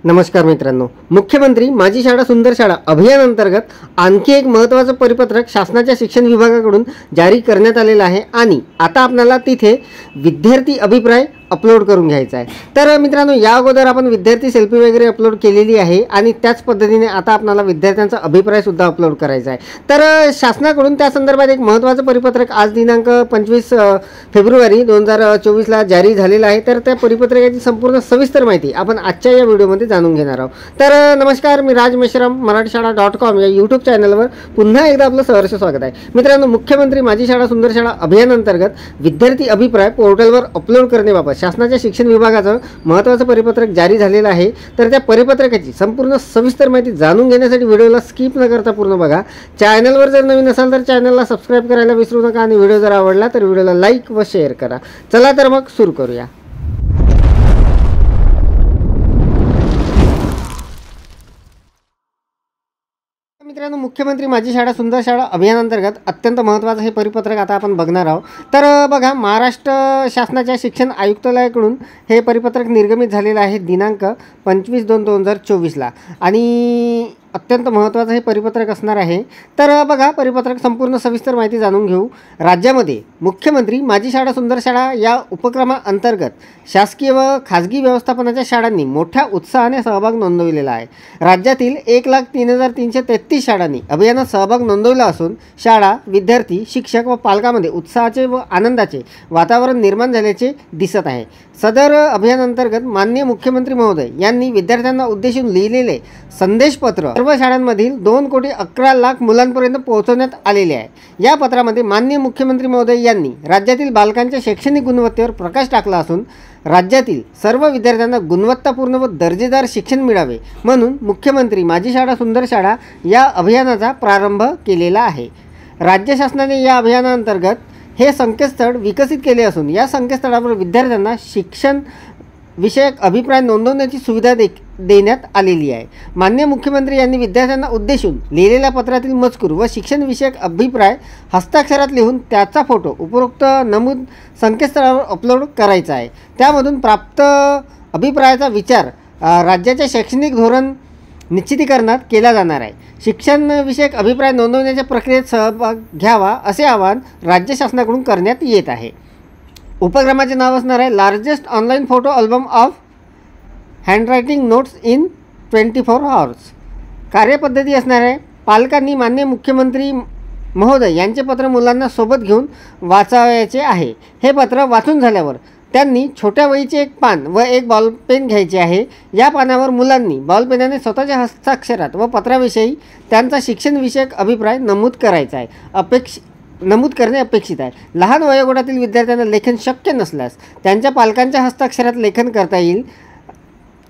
नमस्कार मित्रांनो, मुख्यमंत्री माझी शाळा सुंदर शाळा अभियान अंतर्गत आणखी एक महत्त्वाचं परिपत्रक शासनाच्या शिक्षण विभागाकडून जारी करण्यात आलेलं आहे आणि आता आपल्याला तिथे विद्यार्थी अभिप्राय अपलोड करून घ्यायचा आहे। तर मित्रांनो, या अगोदर आपण विद्यार्थी सेल्फी वगैरे अपलोड केलेली आहे आणि त्याच पद्धतीने आता आपल्याला विद्यार्थ्यांचा अभिप्राय सुद्धा अपलोड करायचा आहे। तर शासनाकडून त्या संदर्भात एक महत्त्वाचं परिपत्रक आज दिनांक 25 फेब्रुवारी 2024 ला जारी झालेलं आहे। तर त्या परिपत्रकाची संपूर्ण सविस्तर माहिती आपण आजच्या या व्हिडिओमध्ये जाणून घेणार आहोत। तर नमस्कार, मी राज मेश्राम मराठीशाळा.com या यूट्यूब चॅनलवर पुन्हा एकदा आपलं सहर्ष स्वागत आहे। मित्रांनो, मुख्यमंत्री माझी शाळा सुंदर शाळा अभियान अंतर्गत विद्यार्थी अभिप्राय पोर्टलवर अपलोड करण्याबाबत शासनाच्या शिक्षण विभागाचं महत्त्वाचं परिपत्रक जारी झालेलं आहे। तर त्या परिपत्रकाची संपूर्ण सविस्तर माहिती जाणून घेण्यासाठी व्हिडिओला स्किप न करता पूर्ण बघा। चॅनलवर जर नवीन असाल तर चॅनलला सबस्क्राइब करायला विसरू नका आणि व्हिडिओ जर आवडला तर व्हिडिओला लाईक व शेअर करा। चला तर मग सुरू करूया। मित्रांनो, मुख्यमंत्री माझी शाळा सुंदर शाळा अभियानांतर्गत अत्यंत महत्त्वाचं हे परिपत्रक आता आपण बघणार आहोत। तर बघा, महाराष्ट्र शासनाच्या शिक्षण आयुक्तालयाकडून हे परिपत्रक निर्गमित झालेलं आहे दिनांक 25/2/2024 ला आणि अत्यंत महत्त्वाचं हे परिपत्रक असणार आहे। तर बघा, परिपत्रक संपूर्ण सविस्तर माहिती जाणून घेऊ। राज्यामध्ये मुख्यमंत्री माझी शाळा सुंदर शाळा या उपक्रमाअंतर्गत शासकीय व खाजगी व्यवस्थापनाच्या शाळांनी मोठ्या उत्साहाने सहभाग नोंदवलेला आहे। राज्यातील 1,03,333 शाळांनी अभियानात सहभाग नोंदवला असून शाळा, विद्यार्थी, शिक्षक व पालकांमध्ये उत्साहाचे व आनंदाचे वातावरण निर्माण झाल्याचे दिसत आहे। सदर अभियानांतर्गत माननीय मुख्यमंत्री महोदय यांनी विद्यार्थ्यांना उद्देशून लिहिलेले संदेशपत्र सर्व शाळांमधील 2,11,00,000 मुलांपर्यंत पोहोचवण्यात आलेले आहे। या पत्रामध्ये माननीय मुख्यमंत्री महोदय यांनी राज्यातील बालकांच्या शैक्षणिक गुणवत्तेवर प्रकाश टाकला असून राज्यातील सर्व विद्यार्थ्यांना गुणवत्तापूर्ण व दर्जेदार शिक्षण मिळावे म्हणून मुख्यमंत्री माझी शाळा सुंदर शाळा या अभियानाचा प्रारंभ केलेला आहे। राज्य शासनाने या अभियानाअंतर्गत हे संकेतस्थळ विकसित केले असून या संकेतस्थळावर विद्यार्थ्यांना शिक्षण विषयक अभिप्राय नोंदवण्याची सुविधा देण्यात आलेली आहे। माननीय मुख्यमंत्री यांनी विद्यार्थ्यांना उद्देशून लिहिलेल्या पत्रातील मजकूर व शिक्षण विषयक अभिप्राय हस्ताक्षरात लिहून त्याचा फोटो उपरोक्त नमूद संकेतस्थळावर अपलोड करायचा आहे। त्यामधून प्राप्त अभिप्रायाचा विचार राज्याच्या शैक्षणिक धोरण निश्चितीकरणात केला जाणार आहे। शिक्षण विषयक अभिप्राय नोंदवण्याच्या प्रक्रियेत सहभाग घ्यावा असे आवाहन राज्य शासनाकडून करण्यात येत आहे। उपक्रमाचे नाव असणार आहे largest online photo album of handwriting notes in 24 hours। कार्यपद्धती असणार आहे, पालकांनी माननीय मुख्यमंत्री महोदय यांचे पत्र मुलांना सोबत घेऊन वाचावयाचे आहे। हे पत्र वाचून झाल्यावर त्यांनी छोट्या वहीचे एक पान व एक बॉलपेन घ्यायचे आहे। या पानावर मुलांनी बॉलपेनाने स्वतःच्या हस्ताक्षरात व पत्राविषयी त्यांचा शिक्षणविषयक अभिप्राय नमूद करणे अपेक्षित आहे। लहान वयोगटातील विद्यार्थ्यांना लेखन शक्य नसल्यास त्यांच्या पालकांच्या हस्ताक्षरात लेखन करता येईल।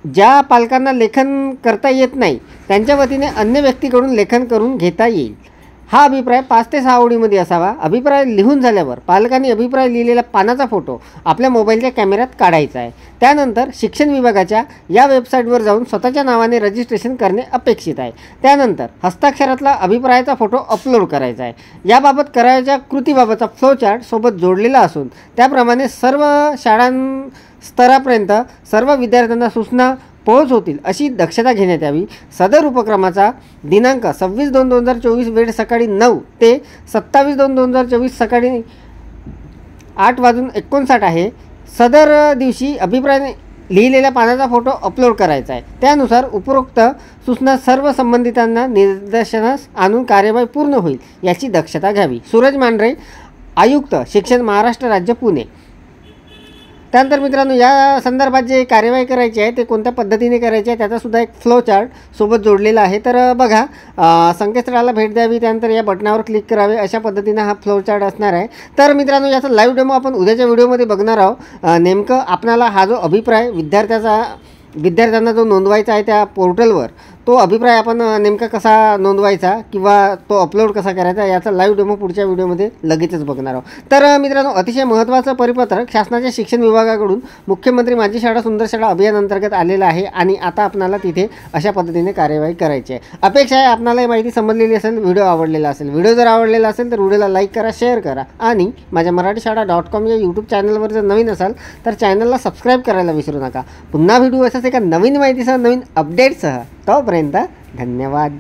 ज्या पालकांना लेखन करता येत नाही त्यांच्या वतीने अन्य व्यक्तीकडून लेखन करून घेता येईल। हा अभिप्राय 5 ते 6 ओळीमध्ये असावा। अभिप्राय लिहून झाल्यावर पालकांनी अभिप्राय लिहिलेला पानाचा फोटो आपल्या मोबाईलच्या कॅमेऱ्यात काढायचा आहे। त्यानंतर शिक्षण विभागाच्या या वेबसाईटवर जाऊन स्वतःच्या नावाने रजिस्ट्रेशन करणे अपेक्षित आहे। त्यानंतर हस्ताक्षरातला अभिप्रायाचा फोटो अपलोड करायचा आहे। याबाबत करायच्या कृतीबाबतचा फ्लोचार्ट सोबत जोडलेला असून त्याप्रमाणे सर्व स्तरापर्यंत सर्व विद्यार्थ्यांना सूचना पोहोच होतील अशी दक्षता घेण्यात यावी। सदर उपक्रमाचा दिनांक 26/2/2024 वेळ सकाळी 9 ते 27/2/2024 सकाळी 8:59 आहे। सदर दिवशी अभिप्राय लिहिलेल्या पानाचा फोटो अपलोड करायचा आहे। त्यानुसार उपरोक्त सूचना सर्व संबंधितांना निदर्शनास आणून कार्यवाही पूर्ण होईल याची दक्षता घ्यावी। सूरज मांढरे, आयुक्त शिक्षण, महाराष्ट्र राज्य, पुणे। त्यानंतर मित्रांनो, या संदर्भात जे कार्यवाही करायची आहे ते कोणत्या पद्धतीने करायची आहे त्याचासुद्धा एक फ्लो चार्ट सोबत जोडलेला आहे। तर बघा, संकेतस्थळाला भेट द्यावी, त्यानंतर या बटनावर क्लिक करावे, अशा पद्धतीने हा फ्लो चार्ट असणार आहे। तर मित्रांनो, याचा लाईव्ह डेमो आपण उद्याच्या व्हिडिओमध्ये बघणार आहोत। नेमकं आपल्याला हा जो अभिप्राय विद्यार्थ्यांना जो नोंदवायचा आहे त्या पोर्टलवर तो अभिप्राय आपण नेमका कसा नोंदवायचा किंवा तो अपलोड कसा करायचा याचा लाईव्ह डेमो पुढच्या व्हिडिओमध्ये लगेचच बघणार आहोत. तर मित्रांनो, अतिशय महत्त्वाचं परिपत्रक शासनाच्या शिक्षण विभागाकडून मुख्यमंत्री माझी शाळा सुंदर शाळा अभियानांतर्गत आलेलं आहे आणि आता आपल्याला तिथे अशा पद्धतीने कार्यवाही करायची आहे. अपेक्षा आहे आपल्याला ही माहिती समजलेली असेल, व्हिडिओ आवडलेला असेल. व्हिडिओ जर आवडलेला असेल तर व्हिडिओला लाईक करा, शेअर करा आणि माझ्या मराठीशाळा.com या यूट्यूब चॅनलवर जर नवीन असाल तर चॅनलला सबस्क्राईब करायला विसरू नका. पुन्हा भेटू अशाच एका नवीन माहितीसह, नवीन अपडेटसह. तोपर्यंत धन्यवाद.